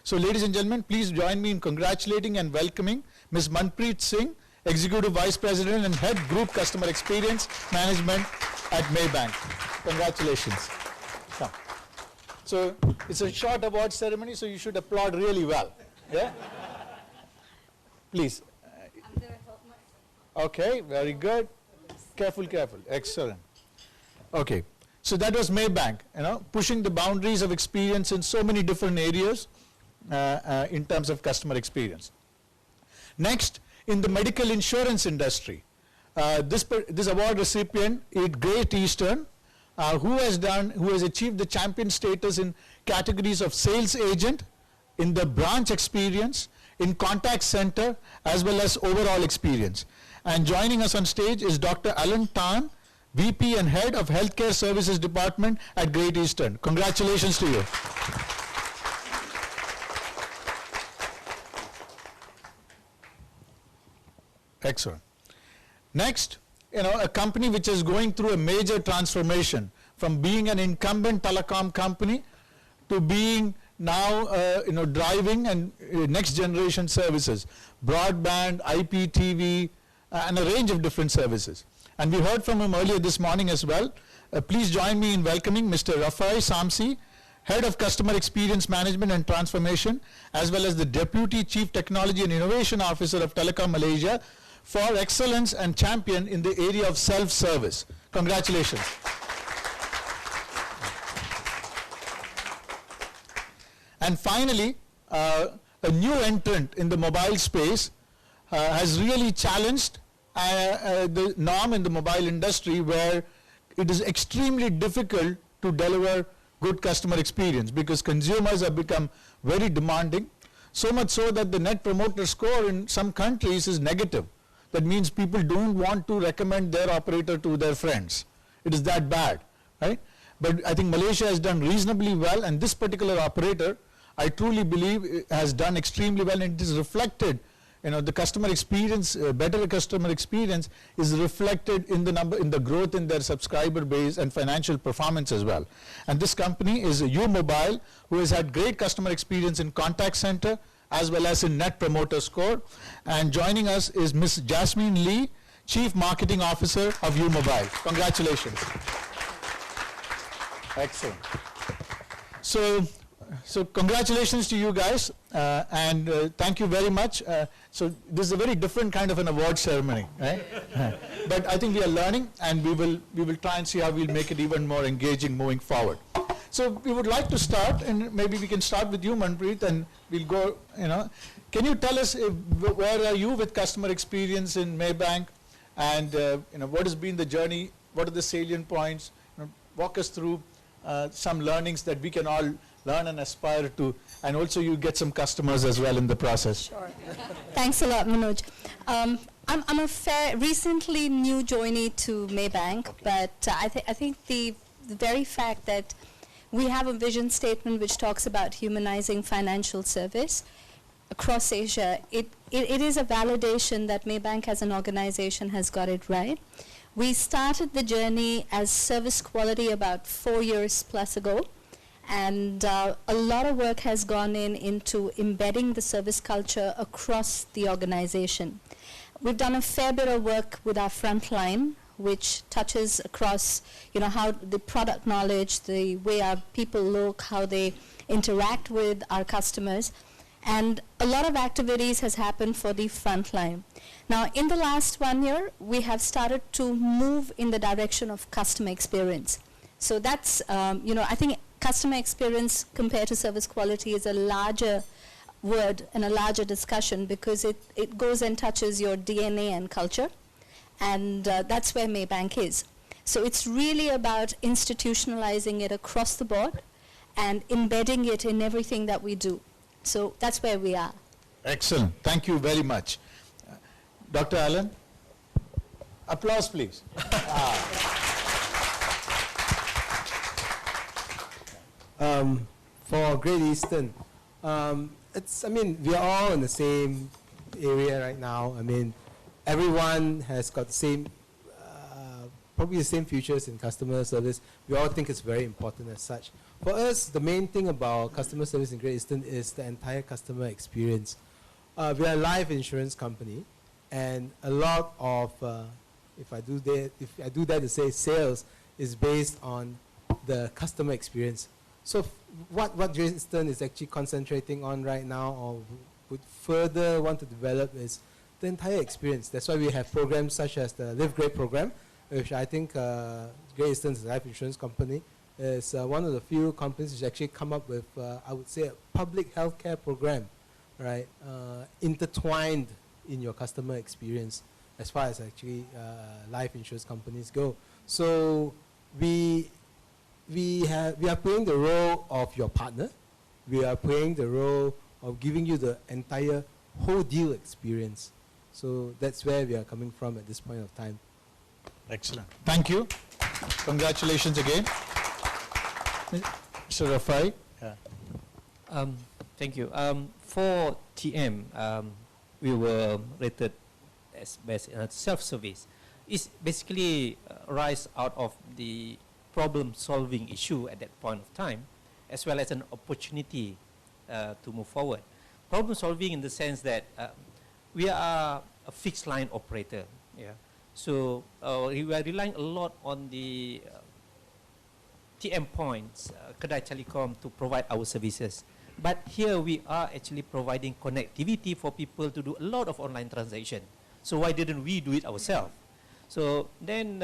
So ladies and gentlemen, please join me in congratulating and welcoming Ms. Manpreet Singh, Executive Vice President and Head Group Customer Experience Management at Maybank. Congratulations. Come. So it's a short award ceremony, so you should applaud really well. Yeah? Please. I'm going to help myself. Okay, very good. Careful, careful. Excellent. Okay. So that was Maybank, pushing the boundaries of experience in so many different areas in terms of customer experience. Next, in the medical insurance industry, this award recipient is Great Eastern, who has achieved the champion status in categories of sales agent, in the branch experience, in contact center, as well as overall experience. And joining us on stage is Dr. Alan Tan, VP and Head of Healthcare Services Department at Great Eastern. Congratulations to you. Excellent. Next, a company which is going through a major transformation from being an incumbent telecom company to being now, driving and next generation services, broadband, IPTV, and a range of different services. And we heard from him earlier this morning as well. Please join me in welcoming Mr. Rafai Samsi, Head of Customer Experience Management and Transformation, as well as the Deputy Chief Technology and Innovation Officer of Telecom Malaysia, for excellence and champion in the area of self-service. Congratulations. And finally, a new entrant in the mobile space has really challenged the norm in the mobile industry, where it is extremely difficult to deliver good customer experience because consumers have become very demanding, so much so that the net promoter score in some countries is negative. That means people don't want to recommend their operator to their friends. It is that bad, right? But I think Malaysia has done reasonably well, and this particular operator, I truly believe, has done extremely well, and it is reflected. The customer experience, better customer experience is reflected in the growth in their subscriber base and financial performance as well. And this company is U Mobile, who has had great customer experience in contact center as well as in net promoter score. And joining us is Ms. Jasmine Lee, Chief Marketing Officer of U Mobile. Congratulations. Excellent. So congratulations to you guys, and thank you very much. So this is a very different kind of an award ceremony, right? But I think we are learning, and we will try and see how we'll make it even more engaging moving forward. So we would like to start, and maybe we can start with you, Manpreet, and we'll go, Can you tell us where are you with customer experience in Maybank, and what has been the journey, what are the salient points? Walk us through some learnings that we can all learn and aspire to, and also you get some customers as well in the process. Sure. Thanks a lot, Manoj. I'm a recently new joinee to Maybank, okay. But I think the very fact that we have a vision statement which talks about humanizing financial service across Asia, it is a validation that Maybank as an organization has got it right. We started the journey as service quality about 4 years plus ago. And a lot of work has gone into embedding the service culture across the organization. We've done a fair bit of work with our frontline, which touches across, how the product knowledge, the way our people look, how they interact with our customers. And a lot of activities has happened for the frontline. Now, in the last 1 year, we have started to move in the direction of customer experience. So that's, I think customer experience compared to service quality is a larger word and a larger discussion because it goes and touches your DNA and culture, and that's where Maybank is. So it's really about institutionalizing it across the board and embedding it in everything that we do. So that's where we are. Excellent. Thank you very much. Dr. Allen, applause please. For Great Eastern, we are all in the same area right now. Everyone has got the same probably the same features in customer service. We all think it's very important as such. For us, the main thing about customer service in Great Eastern is the entire customer experience. We are a life insurance company, and a lot of, if I do that to say, sales is based on the customer experience. So what Great Eastern is actually concentrating on right now, or would further want to develop, is the entire experience. That's why we have programs such as the Live Great program, which I think Great Eastern's life insurance company is one of the few companies which actually come up with, I would say, a public healthcare program, right, intertwined in your customer experience as far as actually life insurance companies go. So we are playing the role of your partner. We are playing the role of giving you the entire whole deal experience. So that's where we are coming from at this point of time. Excellent. Thank you. Congratulations again. Mr. Rafai. Thank you. For TM, we were rated as best in self-service. It's basically rise out of the problem-solving issue at that point of time, as well as an opportunity to move forward. Problem-solving in the sense that we are a fixed line operator. Yeah. So we are relying a lot on the TM points, Kedai Telecom, to provide our services. But here we are actually providing connectivity for people to do a lot of online transaction. So why didn't we do it ourselves? So then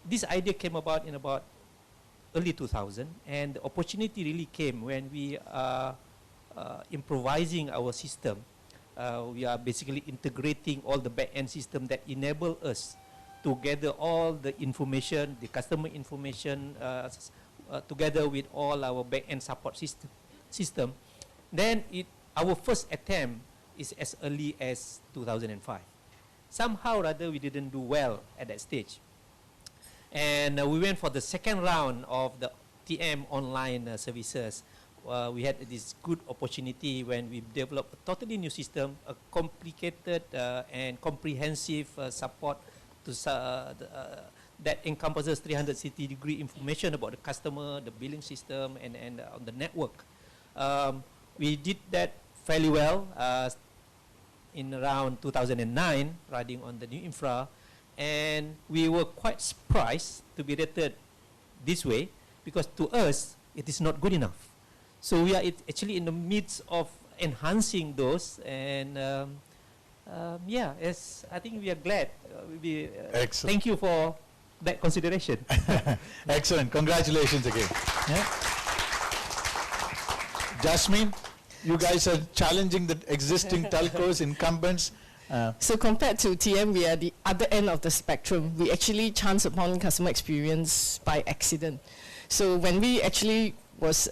this idea came about in about early 2000, and the opportunity really came when we are improvising our system. We are basically integrating all the back-end system that enable us to gather all the information, the customer information, together with all our back-end support system. Then our first attempt is as early as 2005. Somehow or other we didn't do well at that stage. And we went for the second round of the TM online services. We had this good opportunity when we developed a totally new system, a complicated and comprehensive support to that encompasses 360-degree information about the customer, the billing system, and on the network. We did that fairly well in around 2009, riding on the new infra, and we were quite surprised to be rated this way, because to us it is not good enough. So we are actually in the midst of enhancing those, and yeah, I think we are glad. Excellent. Thank you for that consideration. Excellent. Congratulations again. Yeah. Jasmine, you guys are challenging the existing telcos, incumbents. So compared to TM, we are the other end of the spectrum. We actually chance upon customer experience by accident. So when we actually was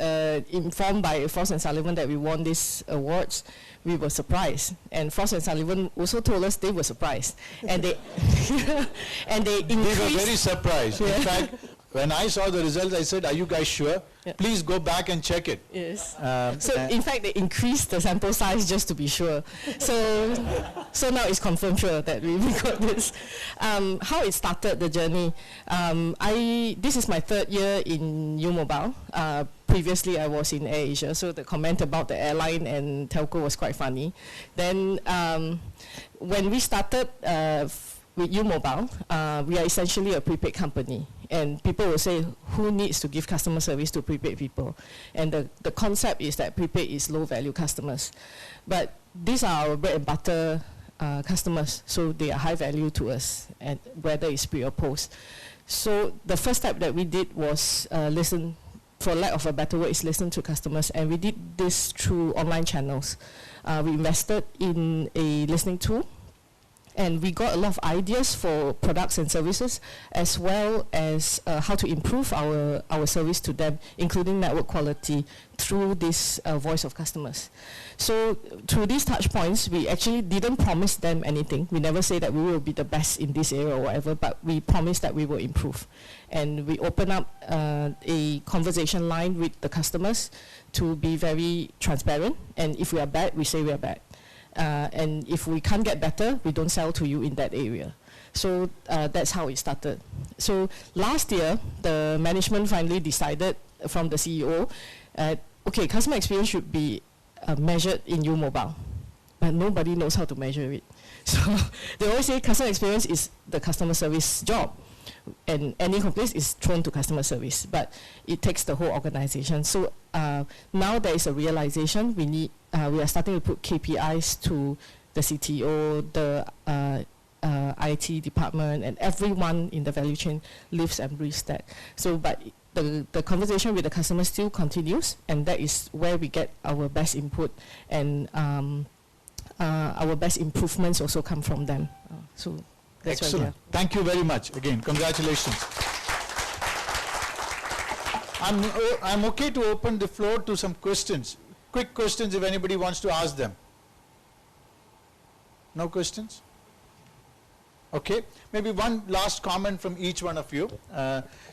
informed by Frost & Sullivan that we won these awards, we were surprised. And Frost & Sullivan also told us they were surprised. And they and they increased. They were very surprised. Yeah. In fact, when I saw the results, I said, "Are you guys sure? Yeah. Please go back and check it." Yes. So in fact, they increased the sample size just to be sure. So now it's confirmed sure that we got this. How it started the journey. This is my third year in U Mobile. Previously, I was in AirAsia, so the comment about the airline and telco was quite funny. Then when we started with U Mobile, we are essentially a prepaid company. And people will say, who needs to give customer service to prepaid people? And the concept is that prepaid is low-value customers. But these are our bread and butter customers, so they are high value to us, and whether it's pre or post. So the first step that we did was listen, for lack of a better word, is listen to customers, and we did this through online channels. We invested in a listening tool, and we got a lot of ideas for products and services, as well as how to improve our service to them, including network quality, through this voice of customers. So through these touch points, we actually didn't promise them anything. We never say that we will be the best in this area or whatever, but we promised that we will improve. And we open up a conversation line with the customers to be very transparent. And if we are bad, we say we are bad. And if we can't get better, we don't sell to you in that area. So that's how it started. So last year, the management finally decided from the CEO, okay, customer experience should be measured in U Mobile, but nobody knows how to measure it. So they always say customer experience is the customer service job, and any complaints is thrown to customer service, but it takes the whole organization. So now there is a realization we are starting to put KPIs to the CTO, the IT department, and everyone in the value chain lives and breathes that. So, but the conversation with the customer still continues, and that is where we get our best input, and our best improvements also come from them. So that's excellent. Thank you very much. Again, congratulations. I'm okay to open the floor to some questions. Quick questions if anybody wants to ask them. No questions? Okay, maybe one last comment from each one of you.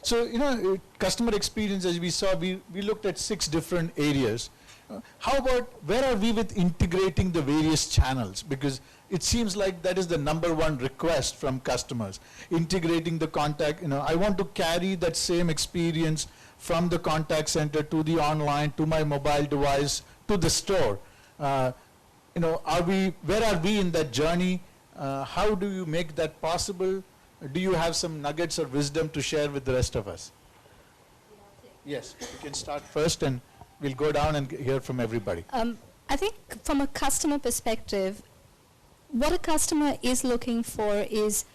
So, you know, customer experience, as we saw, we looked at 6 different areas. How about, where are we with integrating the various channels? Because it seems like that is the #1 request from customers. Integrating the contact, you know, I want to carry that same experience from the contact center to the online, to my mobile device, to the store. You know, where are we in that journey? How do you make that possible? Do you have some nuggets or wisdom to share with the rest of us? Yes, you can start first and we'll go down and hear from everybody. I think from a customer perspective, what a customer is looking for is,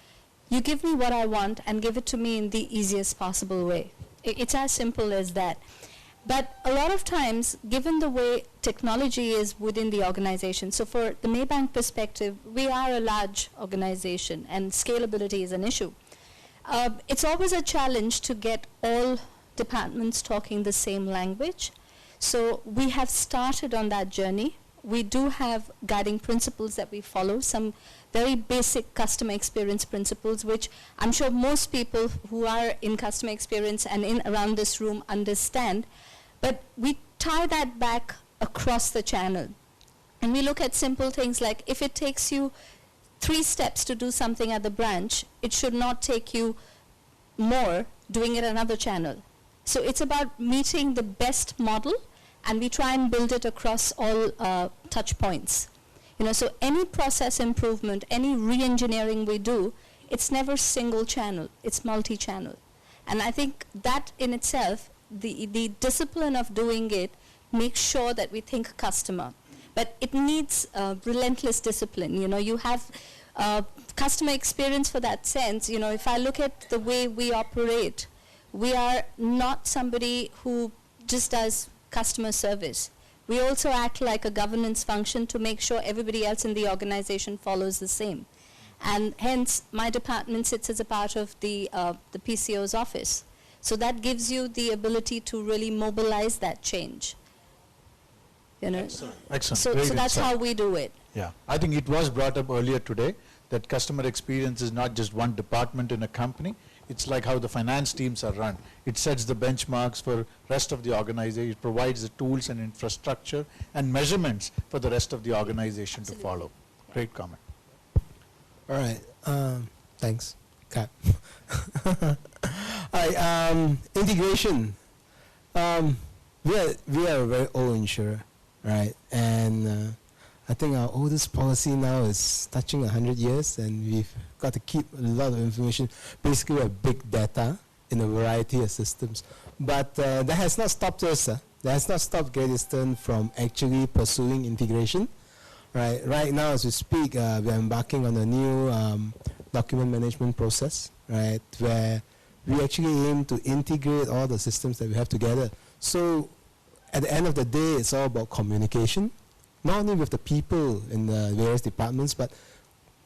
you give me what I want and give it to me in the easiest possible way. It's as simple as that. But a lot of times, given the way technology is within the organization, so for the Maybank perspective, we are a large organization and scalability is an issue. It's always a challenge to get all departments talking the same language. So we have started on that journey. We do have guiding principles that we follow, some very basic customer experience principles, which I'm sure most people who are in customer experience and in around this room understand. But we tie that back across the channel. And we look at simple things like, if it takes you 3 steps to do something at the branch, it should not take you more doing it another channel. So it's about meeting the best model, and we try and build it across all touch points. You know, so any process improvement, any re-engineering we do, it's never single channel, it's multi-channel. And I think that in itself, the discipline of doing it makes sure that we think customer. But it needs relentless discipline. You know, you have customer experience for that sense. You know, if I look at the way we operate, we are not somebody who just does customer service. We also act like a governance function to make sure everybody else in the organization follows the same. And hence, my department sits as a part of the PCO's office. So that gives you the ability to really mobilize that change. You know? Excellent. Excellent. So that's how we do it. Yeah, I think it was brought up earlier today that customer experience is not just one department in a company. It's like how the finance teams are run. It sets the benchmarks for rest of the organization. It provides the tools and infrastructure and measurements for the rest of the organization to follow. Great comment. All right. Thanks, Kat. Integration. We are a very old insurer, right? And I think our oldest policy now is touching 100 years, and we've got to keep a lot of information. Basically, we have big data in a variety of systems. But that has not stopped us. That has not stopped Great Eastern from actually pursuing integration. Right now, as we speak, we are embarking on a new document management process, right, where we actually aim to integrate all the systems that we have together. So at the end of the day, it's all about communication, not only with the people in the various departments, but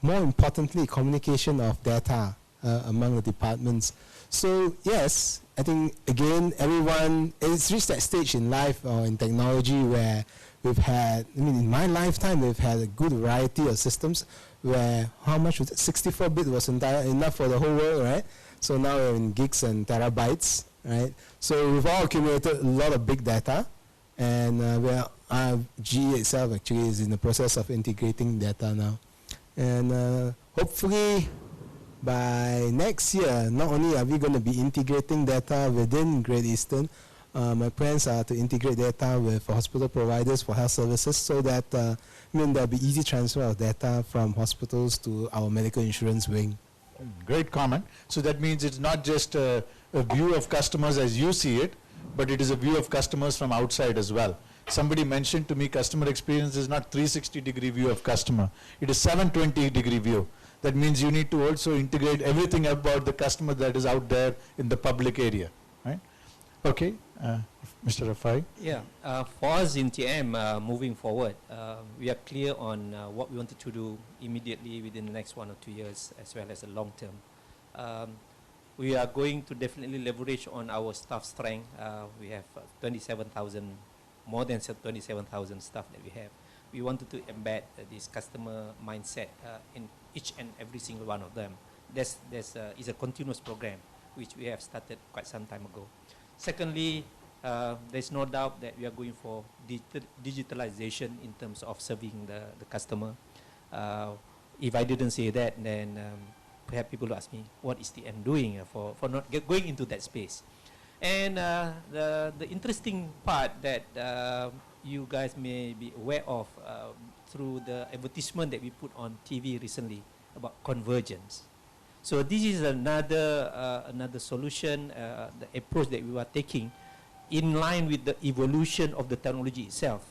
more importantly, communication of data among the departments. So yes, I think again, everyone, it's reached that stage in life or in technology where we've had, I mean, in my lifetime, we've had a good variety of systems where, how much was it? 64-bit was enough for the whole world, right? So now we're in gigs and terabytes, right? So we've all accumulated a lot of big data, and GE itself actually is in the process of integrating data now. And hopefully by next year, not only are we going to be integrating data within Great Eastern, my plans are to integrate data with hospital providers for health services so that there'll be easy transfer of data from hospitals to our medical insurance wing. Great comment. So that means it's not just a view of customers as you see it, but it is a view of customers from outside as well. Somebody mentioned to me customer experience is not 360-degree view of customer. It is 720-degree view. That means you need to also integrate everything about the customer that is out there in the public area, right? Okay, Mr. Rafai. Yeah, for us in TM, moving forward, we are clear on what we wanted to do immediately within the next 1 or 2 years, as well as the long term. We are going to definitely leverage on our staff strength. We have 27,000, more than 27,000 staff that we have. We wanted to embed this customer mindset in each and every single one of them. This is a continuous program which we have started quite some time ago. Secondly, there's no doubt that we are going for digitalization in terms of serving the customer. If I didn't say that, then perhaps people will ask me, what is TM doing for not going into that space? And the interesting part that you guys may be aware of through the advertisement that we put on TV recently about convergence. So this is another solution, the approach that we are taking in line with the evolution of the technology itself.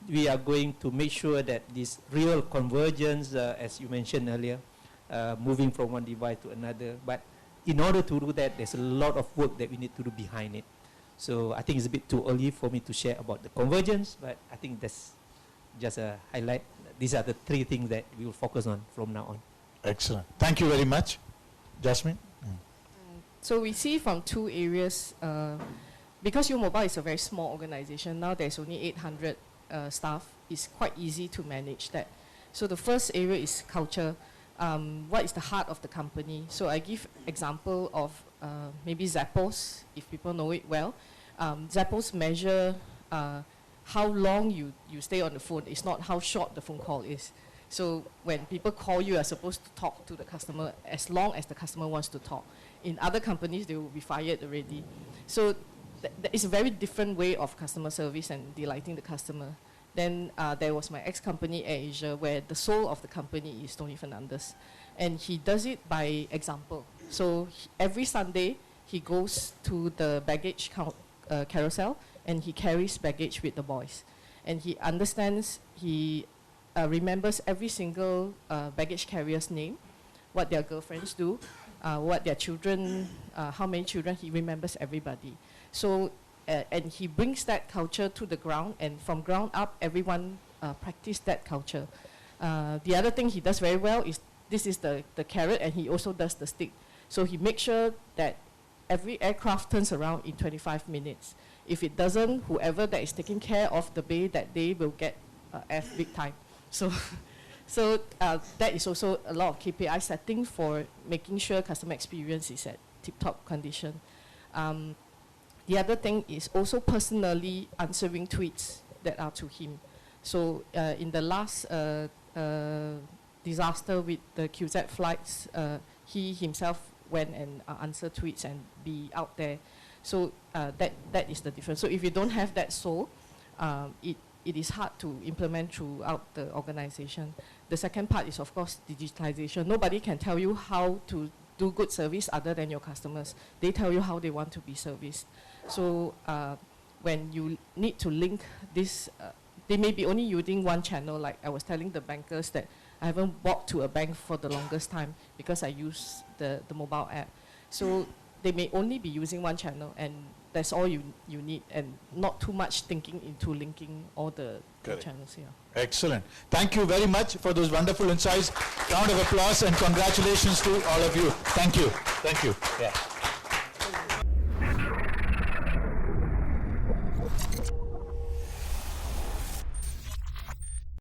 We are going to make sure that this real convergence, as you mentioned earlier, moving from one device to another. But in order to do that, there's a lot of work that we need to do behind it. So I think it's a bit too early for me to share about the convergence, but I think that's just a highlight. These are the 3 things that we will focus on from now on. Excellent. Thank you very much. Jasmine? So we see from 2 areas, because U Mobile is a very small organization, now there's only 800 staff, it's quite easy to manage that. So the first area is culture. What is the heart of the company? So I give example of maybe Zappos, if people know it well. Zappos measure how long you stay on the phone. It's not how short the phone call is. So when people call you, are supposed to talk to the customer as long as the customer wants to talk. In other companies, they will be fired already. So it's a very different way of customer service and delighting the customer. Then there was my ex-company, AirAsia, where the soul of the company is Tony Fernandez. And he does it by example. So every Sunday, he goes to the baggage carousel, and he carries baggage with the boys. And he understands, he remembers every single baggage carrier's name, what their girlfriends do, what their children, how many children, he remembers everybody. So, and he brings that culture to the ground, and from ground up, everyone practice that culture. The other thing he does very well is, this is the carrot, and he also does the stick. So he makes sure that every aircraft turns around in 25 minutes. If it doesn't, whoever that is taking care of the bay that day will get F big time. So that is also a lot of KPI setting for making sure customer experience is at tip-top condition. The other thing is also personally answering tweets that are to him. So in the last disaster with the QZ flights, he himself went and answered tweets and be out there. So that is the difference. So if you don't have that soul, it is hard to implement throughout the organization. The second part is, of course, digitalization. Nobody can tell you how to do good service other than your customers. They tell you how they want to be serviced. So when you need to link this, they may be only using one channel. Like I was telling the bankers that I haven't walked to a bank for the longest time because I use the mobile app. So they may only be using one channel, and that's all you need, and not too much thinking into linking all the channels here. Excellent. Thank you very much for those wonderful insights. Round of applause and congratulations to all of you. Thank you. Thank you. Yeah.